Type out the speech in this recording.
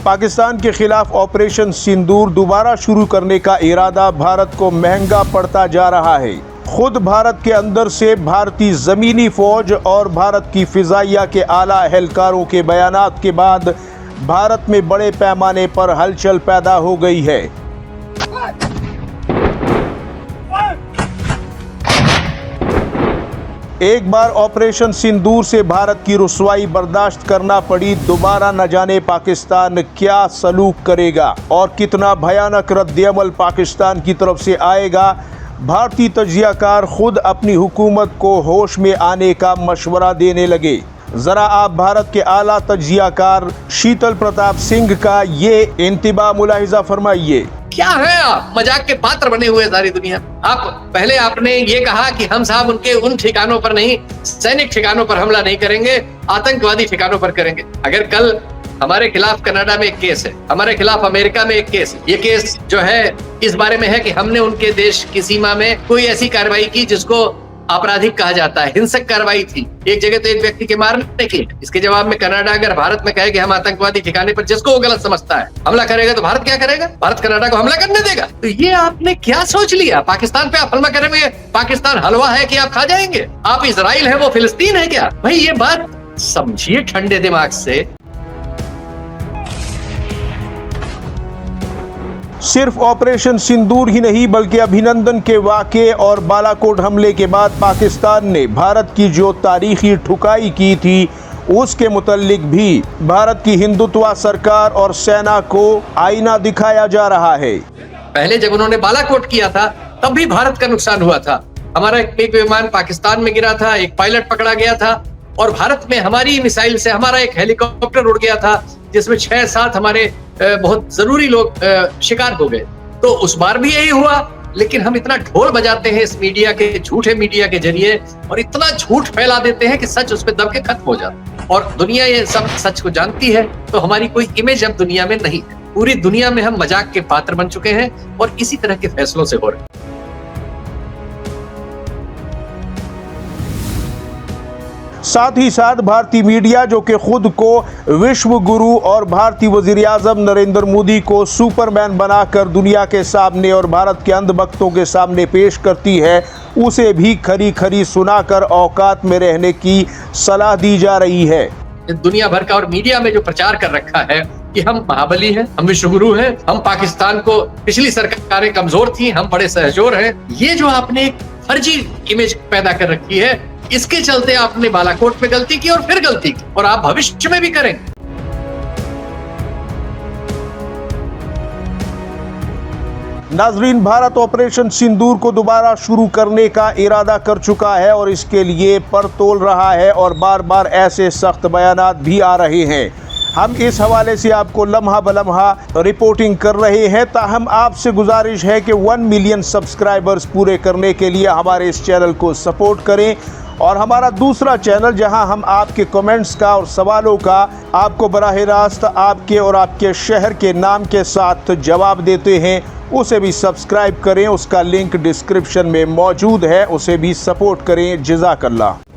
पाकिस्तान के खिलाफ ऑपरेशन सिंदूर दोबारा शुरू करने का इरादा भारत को महंगा पड़ता जा रहा है। खुद भारत के अंदर से भारतीय जमीनी फौज और भारत की फिजाइया के आला एहलकारों के बयानात के बाद भारत में बड़े पैमाने पर हलचल पैदा हो गई है। एक बार ऑपरेशन सिंदूर से भारत की रुसवाई बर्दाश्त करना पड़ी, दोबारा न जाने पाकिस्तान क्या सलूक करेगा और कितना भयानक रद्द-ए-अमल पाकिस्तान की तरफ से आएगा। भारतीय तज्जियाकार खुद अपनी हुकूमत को होश में आने का मशवरा देने लगे। जरा आप भारत के आला तज्जियाकार शीतल प्रताप सिंह का ये इंतबा मुलाहिजा फरमाइए। क्या है आप मजाक के पात्र बने हुए सारी दुनिया। पहले आपने ये कहा कि हम साहब उनके उन ठिकानों पर नहीं, सैनिक ठिकानों पर हमला नहीं करेंगे, आतंकवादी ठिकानों पर करेंगे। अगर कल हमारे खिलाफ कनाडा में एक केस है, हमारे खिलाफ अमेरिका में एक केस है, ये केस जो है इस बारे में है कि हमने उनके देश की सीमा में कोई ऐसी कार्रवाई की जिसको आपराधिक कहा जाता है, हिंसक कार्रवाई थी, एक जगह तो एक व्यक्ति के मारने की। इसके जवाब में कनाडा अगर भारत में कहे कि हम आतंकवादी ठिकाने पर जिसको वो गलत समझता है हमला करेगा, तो भारत क्या करेगा? भारत कनाडा को हमला करने देगा? तो ये आपने क्या सोच लिया? पाकिस्तान पे आप हमला करेंगे, पाकिस्तान हलवा है कि आप खा जाएंगे? आप इजराइल है वो फिलिस्तीन है क्या? भाई ये बात समझिए ठंडे दिमाग से। सिर्फ ऑपरेशन सिंदूर ही नहीं बल्कि अभिनंदन के वाक़े और बालाकोट हमले के बाद पाकिस्तान ने भारत की जो तारीखी ठुकाई की थी उसके मुतल्लिक भी भारत की हिंदुत्व सरकार और सेना को आईना दिखाया जा रहा है। पहले जब उन्होंने बालाकोट किया था तब भी भारत का नुकसान हुआ था। हमारा एक विमान पाकिस्तान में गिरा था, एक पायलट पकड़ा गया था और भारत में हमारी मिसाइल से हमारा एक हेलीकॉप्टर उड़ गया था जिसमें 6-7 हमारे बहुत जरूरी लोग शिकार हो गए। तो उस बार भी यही हुआ, लेकिन हम इतना ढोल बजाते हैं इस मीडिया के, झूठे मीडिया के जरिए, और इतना झूठ फैला देते हैं कि सच उस पर दब के खत्म हो जाता है। और दुनिया ये सब सच को जानती है, तो हमारी कोई इमेज अब दुनिया में नहीं है। पूरी दुनिया में हम मजाक के पात्र बन चुके हैं और इसी तरह के फैसलों से हो रहे हैं। साथ ही साथ भारतीय मीडिया जो कि खुद को विश्व गुरु और भारतीय वजीर आजम नरेंद्र मोदी को सुपरमैन बनाकर दुनिया के सामने और भारत के अंधभक्तों के सामने पेश करती है, उसे भी खरी खरी सुनाकर औकात में रहने की सलाह दी जा रही है। दुनिया भर का और मीडिया में जो प्रचार कर रखा है कि हम महाबली हैं, हम विश्व गुरु हैं, हम पाकिस्तान को, पिछली सरकारें कमजोर थी, हम बड़े सहजोर हैं, ये जो आपने एक फर्जी इमेज पैदा कर रखी है, इसके चलते आपने बालाकोट में गलती की और फिर गलती की, और आप भविष्य में भी करेंगे। नाजरीन, भारत ऑपरेशन सिंदूर को दोबारा शुरू करने का इरादा कर चुका है और इसके लिए पर तोल रहा है और बार बार ऐसे सख्त बयानात भी आ रहे हैं। हम इस हवाले से आपको लम्हा बलम्हा रिपोर्टिंग कर रहे हैं। ताहम आपसे गुजारिश है कि 1 मिलियन सब्सक्राइबर्स पूरे करने के लिए हमारे इस चैनल को सपोर्ट करें और हमारा दूसरा चैनल जहां हम आपके कमेंट्स का और सवालों का आपको बराह रास्त आपके और आपके शहर के नाम के साथ जवाब देते हैं, उसे भी सब्सक्राइब करें। उसका लिंक डिस्क्रिप्शन में मौजूद है, उसे भी सपोर्ट करें। जज़ाकल्लाह।